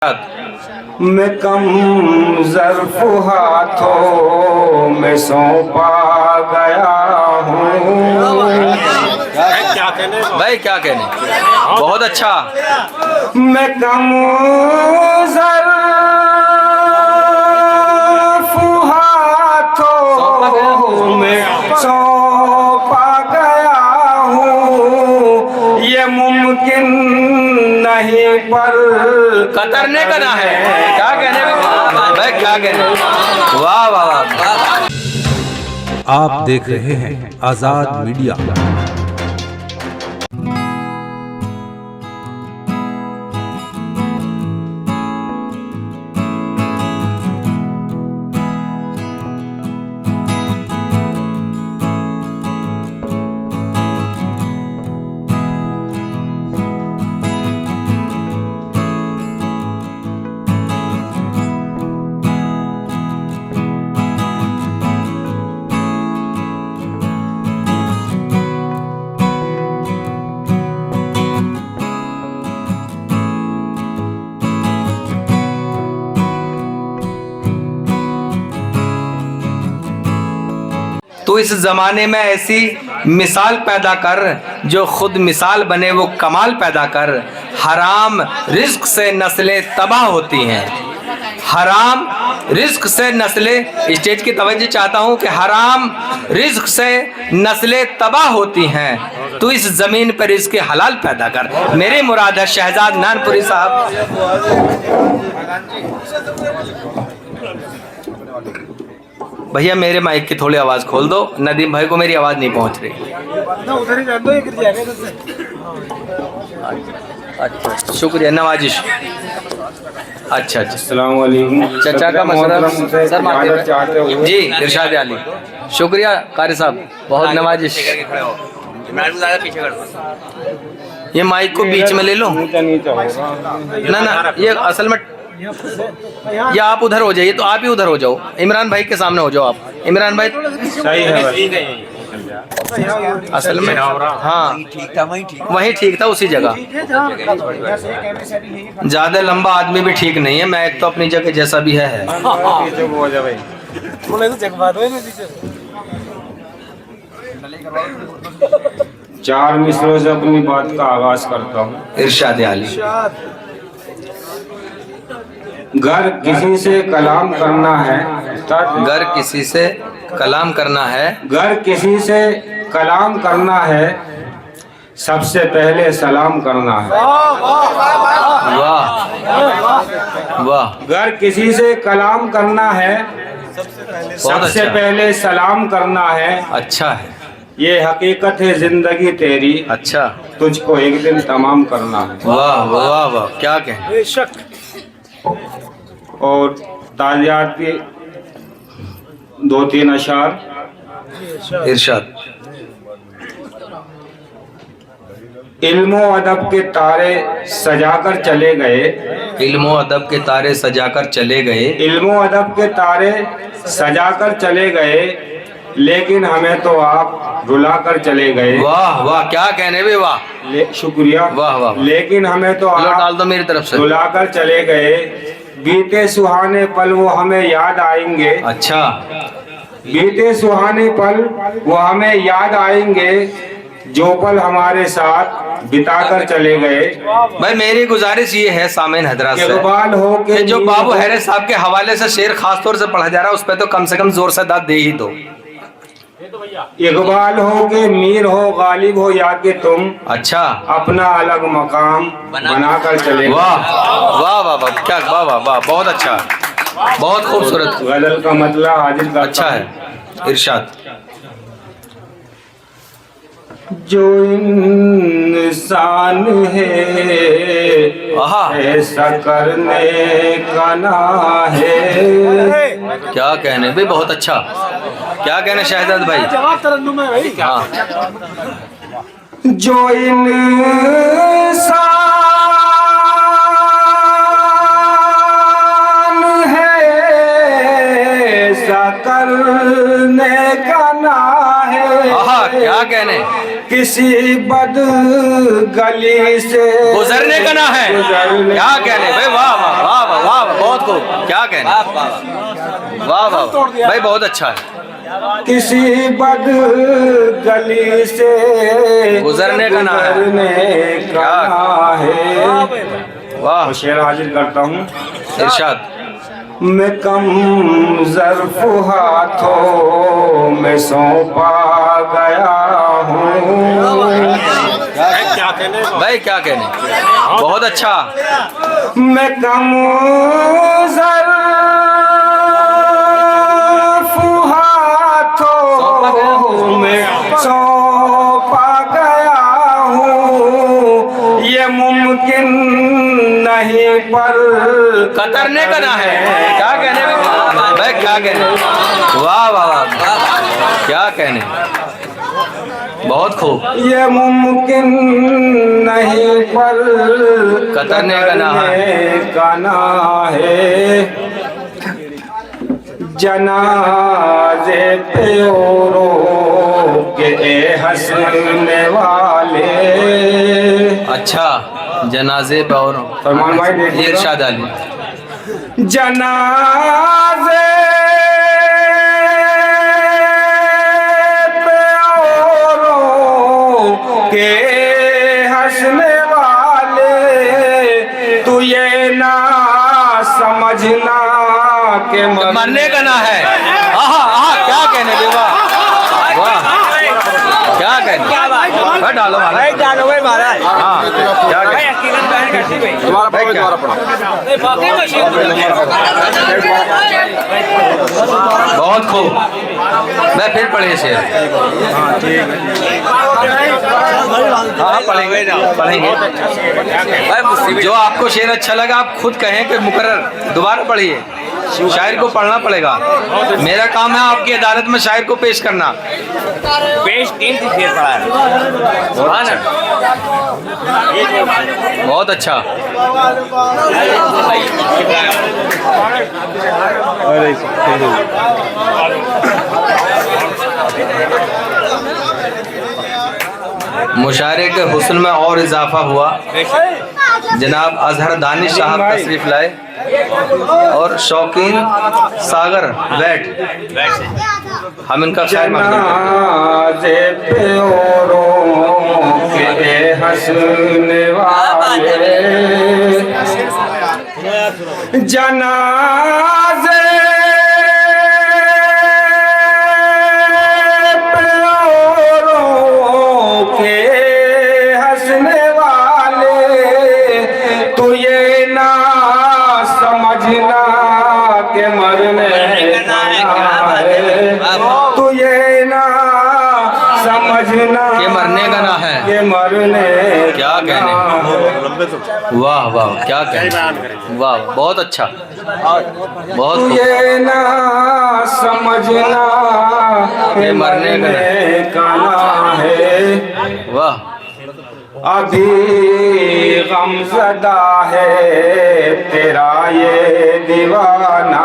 मैं कम ज़र्फ़ हाथों में सौंपा गया हूँ। भाई क्या कहने, बहुत अच्छा। मैं कम ज़र्फ़ हाथों में सौंपा गया हूँ। ये मुमकिन नहीं पर कतरने का ना है। क्या कहने भाई, क्या कहने। वाह वाह वाह। आप देख रहे हैं आजाद मीडिया। तो इस ज़माने में ऐसी मिसाल पैदा कर जो खुद मिसाल बने, वो कमाल पैदा कर। हराम रिज्क से नस्लें तबाह होती हैं। हराम रिज्क से नस्लें, स्टेज की तवज्जो चाहता हूँ कि हराम रिज्क से नस्लें तबाह होती हैं। तो इस ज़मीन पर रिज्क हलाल पैदा कर। मेरी मुराद है शहजाद नानपुरी साहब। भैया मेरे माइक की थोड़ी आवाज़ खोल दो, नदीम भाई को मेरी आवाज़ नहीं पहुंच रही। अच्छा शुक्रिया, नवाजिश। अच्छा अच्छा, अस्सलाम वालेकुम। चचा का मसला सर मारते चाहते हो जी, इरशाद अली। शुक्रिया कारी साहब, बहुत नवाजिश। ये माइक को बीच में ले लो ना ना, ये असल में या आप उधर हो जाइए, तो आप ही उधर हो जाओ, इमरान भाई के सामने हो जाओ आप। इमरान भाई सही है असल में हाँ वही ठीक था, उसी जगह। ज्यादा लंबा आदमी भी ठीक नहीं है, मैं एक तो अपनी जगह जैसा भी है। चार मिसरों से अपनी बात का आगाज करता हूँ। इरशाद अली। घर किसी से कलाम करना है, घर किसी से कलाम करना है, घर किसी से कलाम करना है, सबसे पहले सलाम करना है। वाह वाह। घर किसी से कलाम करना है, सबसे अच्छा। पहले सलाम करना है। अच्छा है, ये हकीकत है जिंदगी तेरी, अच्छा। तुझको एक दिन तमाम करना है। वाह वाह वाह, क्या कहें। और तालियात के दो तीन अशार। इरशाद। इल्मो अदब के तारे सजाकर चले गए, इल्मो अदब के तारे सजाकर चले गए, इल्मो अदब के तारे सजाकर चले गए, लेकिन हमें तो आप रुला कर चले गए। वाह वाह, क्या कहने भी, वाह शुक्रिया। वाह वाह। लेकिन हमें तो लो डाल आप दो मेरी तरफ से। रुला कर चले गए। बीते सुहाने पल वो हमें याद आएंगे, अच्छा। बीते सुहाने पल वो हमें याद आएंगे, जो पल हमारे साथ बिताकर चले गए। भाई मेरी गुजारिश ये है सामीन हजरात से इकबाल हो कि जो बाबू हैरे साहब के हवाले से शेर खास तौर से पढ़ा जा रहा है, उस पर तो कम से कम जोर से दाद दे ही दो। इकबाल हो के मीर हो, गालिब हो या कि तुम, अच्छा। अपना अलग मकाम बनाकर चले गए। वाह वाह वाह वाह, क्या वाह वाह वाह, बहुत अच्छा, बहुत खूबसूरत। गजल का मतलब हाजिर करता अच्छा है। इरशाद। जो इंसान है आहा, ऐसा करने का ना है। क्या कहने भाई, बहुत अच्छा। क्या कहने शहजाद भाई। हाँ। जो इंसान है ऐसा करने का ना है। आहा, क्या कहने। किसी बद गली से गुजरने का ना है। क्या कहने भाई, वाह वाह वाह वाह वाह, बहुत खूब, क्या कहने, वाह वाह भाई, बहुत अच्छा है। किसी बद गली से गुजरने का ना है। का ना है। वाह, शेर हाजिर करता हूँ। इरशाद। मैं कम ज़र्फ हाथों में सौंपा गया हूँ। भाई क्या कहने, बहुत अच्छा। मैं कम ज़र्फ हाथों में सौंपा गया हूँ। ये मुमकिन नहीं पर कतरने का ना है। क्या कहने भाई, क्या कहने, वाह वाह वाह, क्या कहने, बहुत खूब। ये मुमकिन नहीं पर कतरने का ना है। जनाजे पे औरों के हंसने वाले। अच्छा, जनाजे पे और फरमान भाई देखिएगा। इरशाद अली। जनाजे पे औरों के हंसने वाले, तू ये ना समझना के मरने का ना है। आहा आहा, क्या कहने दे, वाह वाह, क्या कहने, भाई डालो भाई, डालो भाई महाराज। हाँ, क्या कहने, बहुत खूब। मैं फिर पढ़े शेर। हाँ पढ़ेंगे भाई, जो आपको शेर अच्छा लगा आप खुद कहें कि मुकर्रर दोबारा पढ़िए। शायर को पढ़ना पड़ेगा। मेरा काम है आपकी अदालत में शायर को पेश करना। पेश 3 शेर पढ़ा है। बहुत अच्छा। मुशायरे के हुस्न में और इजाफा हुआ। जनाब अजहर दानिश साहब तशरीफ लाए और शौकीन सागर बैठ, हम इनका खैर जनाजे पे औरों के हंसने वाले। जनाजे पे औरों के हंसने वाले, तो ये ना समझना के मरने का है। तो ये ना समझना के मरने का ना है। के मरने क्या कहने, वाह वाह, क्या कहने, वाह, बहुत अच्छा, बहुत तू खूब। ये ना समझना के मरने का ना है। वाह, अभी गमज़दा है तेरा ये दीवाना।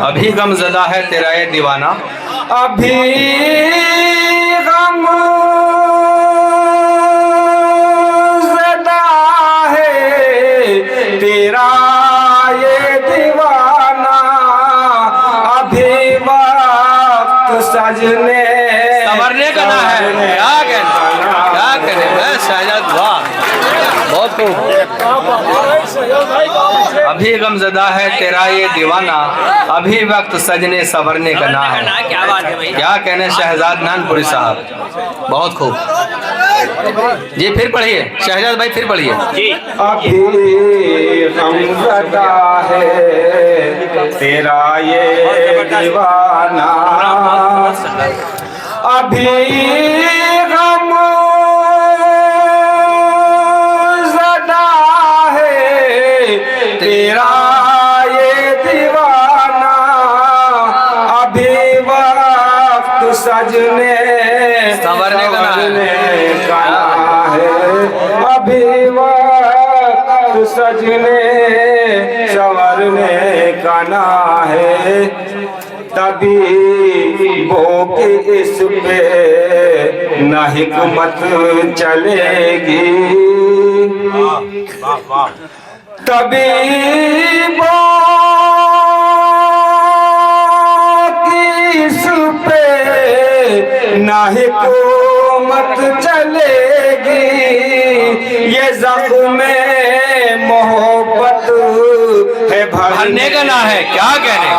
अभी गमज़दा है तेरा ये दीवाना। अभी गमज़दा है तेरा ये दीवाना। अभी वक्त सजने संवरने का ना है। क्या कहने, क्या कहने, मैं शहजाद, वाह, बहुत खूब। अभी गमज़दा है तेरा ये दीवाना, अभी वक्त सजने संवरने का ना है। क्या बात है भाई, क्या कहने शहजाद नानपुरी साहब, बहुत खूब। जी फिर पढ़िए शहजाद भाई, फिर पढ़िए जी। अभी गमज़दा है तेरा ये दीवाना। अभी गमज़दा है तेरा ये दीवाना। अभी वक्त सजने संवरने का ना है। अभी वक्त सजने संवरने का ना है। तभी वो कि इस पे न हिकमत चलेगी, तभी वो कि इस पे न हिकमत चलेगी। ये ज़ख्म मोहब्बत है भरने का ना है, क्या कहने।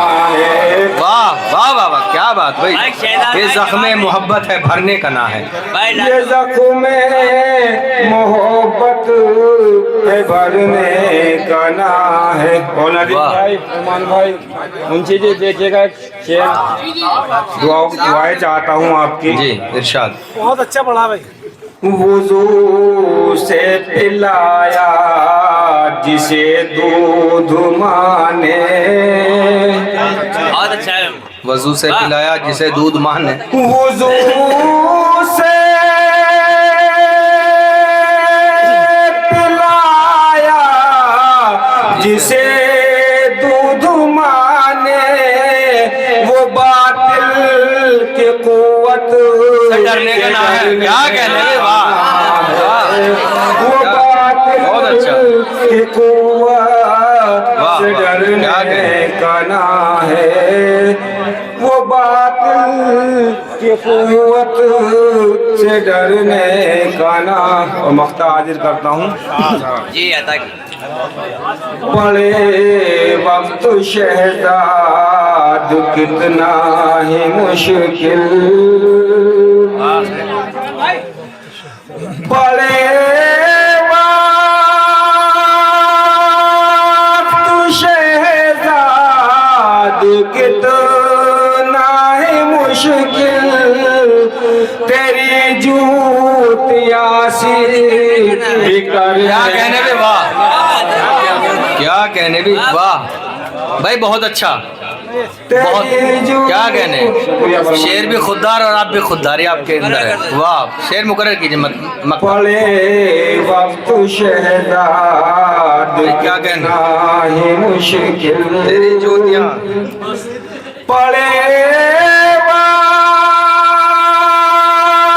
वाह वाह वाह वाह, क्या बात भाई। ये जख्म मोहब्बत है, भरने का ना है। ये ज़ख्म मोहब्बत है, भरने का ना है। और नदीम भाई, रहमान भाई, मुंशी जी देखिएगा, दुआएं चाहता हूँ आपकी। जी इरशाद। बहुत अच्छा पढ़ा भाई। वुज़ू से पिलाया जिसे दूध माने, बहुत अच्छा है। वजू से पिलाया जिसे दूध माने। वुज़ू से पिलाया जिसे दूध माने, वो बातिल की कुव्वत डरने का ना है, क्या कहने। वाह वो बातिल बहुत अच्छा। की कुव्वत वाह, से क्या डरने कहने। का ना है, वो बातिल की कुव्वत से डरने का ना। और मख्ता हाजिर करता हूँ। जी अता की। बड़े वक्त शहजाद कितना ही मुश्किल, बड़े वक्त शहजाद कितना ही मुश्किल, तेरी जूतियाँ सी क्या कहने भी। वाह क्या कहने भी। वाह भाई बहुत अच्छा, बहुत क्या कहने। शेर भी खुददार और आप भी खुददारी आपके अंदर है। वाह शेर मुकर्रर कीजिए मत। बड़े वक्त शहजाद क्या कहना। ही मुश्किल, तेरी ज्योतियाँ। बड़े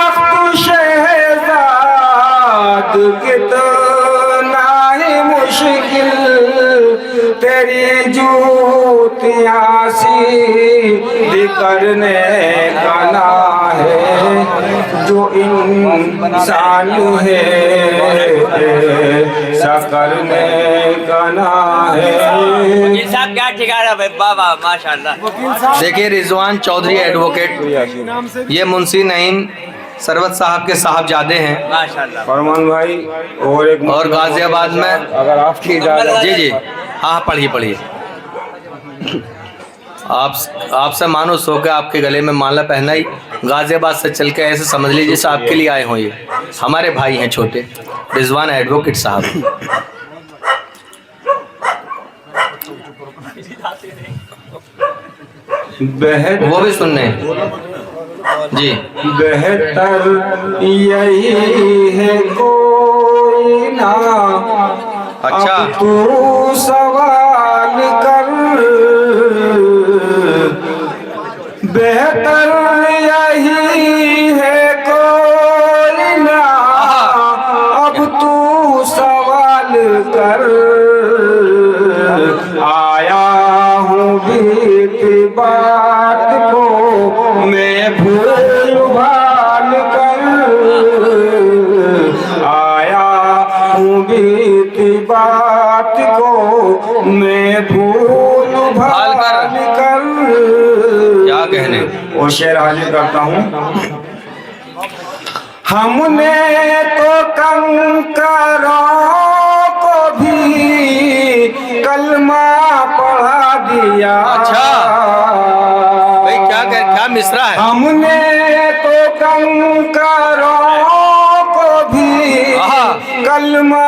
वक्त शहजाद कितना ही मुश्किल, तेरी जूतियाँ सी करने का ना है, जो इंसान है सा करने का ना है। वकील साहब क्या ठिकाना भाई, वाह वाह माशाल्लाह। देखिए रिजवान चौधरी एडवोकेट, ये मुंशी नईम सरवत साहब के साहबजादे हैं माशाल्लाह। फरमान भाई और एक और गाजियाबाद में। अगर आपकी इजाजत। जी जी हाँ पढ़िए पढ़िए। आपसे मानुस होकर आपके गले में माला पहनाई, गाजियाबाद से चल के ऐसे समझ लीजिए जैसे आपके लिए आए हों। ये हमारे भाई हैं छोटे, रिजवान एडवोकेट साहब। वो भी सुनने जी। बेहतर यही है कोई ना, अच्छा। अब तू सवाल कर, बेहतर यही है कोई ना, अब तू सवाल कर। आया हूँ बीती बात को मैं भूल भाल कर, आया हूँ बीती बात को मैं भूल भाल कर। क्या कहने। और शेर हाजिर करता हूँ। हमने तो कंकरों को भी कलमा पढ़ा दिया। अच्छा भाई क्या मिसरा है। हमने तो कंकरों को भी कलमा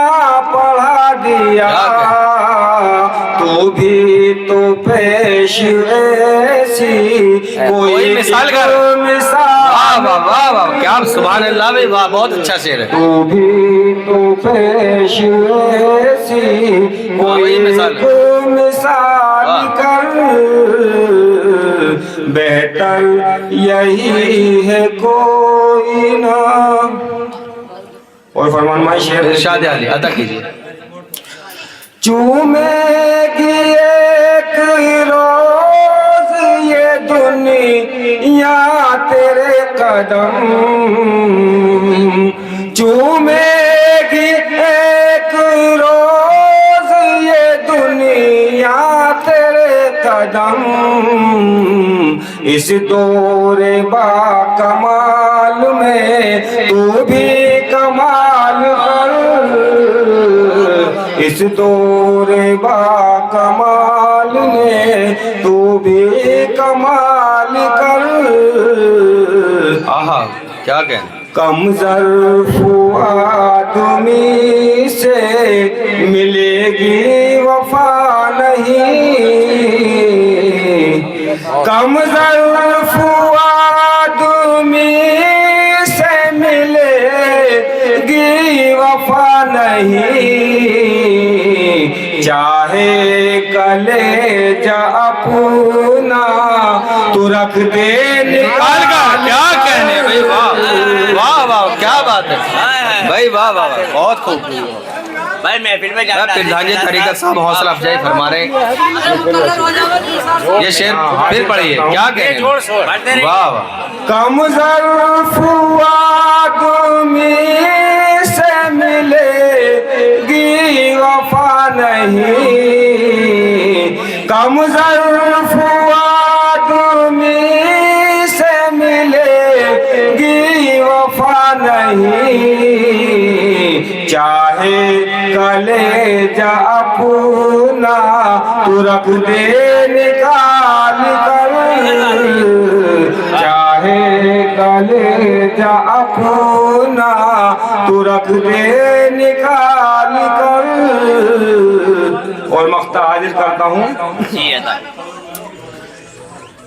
पढ़ा दिया, तो भी तो पेश ऐसी कोई मिसाल कर। वाह वाह वाह वाह, क्या सुभान अल्लाह भाई, वाह बहुत अच्छा शेर है। तो भी तो पेश ऐसी कोई मिसाल कर, बेहतर यही है कोई ना। और फरमान भाई शेर इरशाद आली अदा कीजिए। चूमेगी एक रोज ये दुनिया तेरे कदम, चूमेगी एक रोज ये दुनिया तेरे कदम। इस दौरे बा कमाल में तू भी कमाल कर, इस दौरे बा कमाल में तू भी कमाल कर। आहा क्या कहने। कम ज़र्फ़ आदमी से मिलेगी वफा नहीं, कम ज़र्फ़ आदमी से मिलेगी वफा नहीं। चाहे कलेजा अपना तू रख दे निकाल का। क्या कहने भाई, वाह वाह वाह क्या बात है भाई, वाह वाह वाह, बहुत खूब। भाई महफिल में मैं पिरधांजे तरीक़त साहब हौसला अफजाई फरमा रहे। ये शेर फिर पढ़िए, क्या कहने। वाह वाह। कम ज़र्फ़ आदमी से मिलेगी वफा नहीं, कम ज़र्फ़ आदमी से मिलेगी वफा नहीं। चाहे कलेजा अपना तू रख दे निकाल कर, चाहे कलेजा अपना तू रख दे निकाल कर। और मख्ता हाजिर करता हूँ।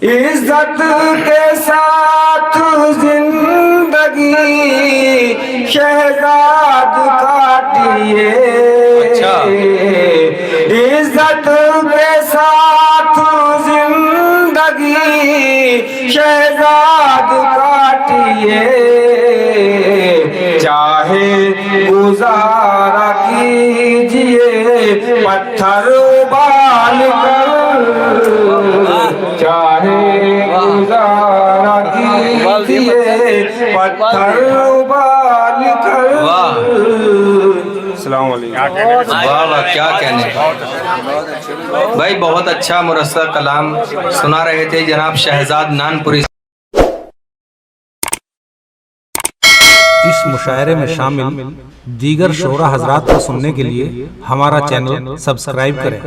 इज्जत के साथ जिंदगी शहजाद काटिए, इज्जत के साथ जिंदगी शहजाद काटिए। चाहे गुजारा कीजिए पत्थर उबाल कर, चाहे गुजारा कीजिए पत्थर उबाल कर। अस्सलाम वालेकुम। वाह वाह क्या कहने भाई, बहुत अच्छा मुरस्सा कलाम सुना रहे थे जनाब शहजाद नानपुरी। इस मुशायरे में शामिल दीगर शोरा हजरात को सुनने के लिए हमारा चैनल सब्सक्राइब करें।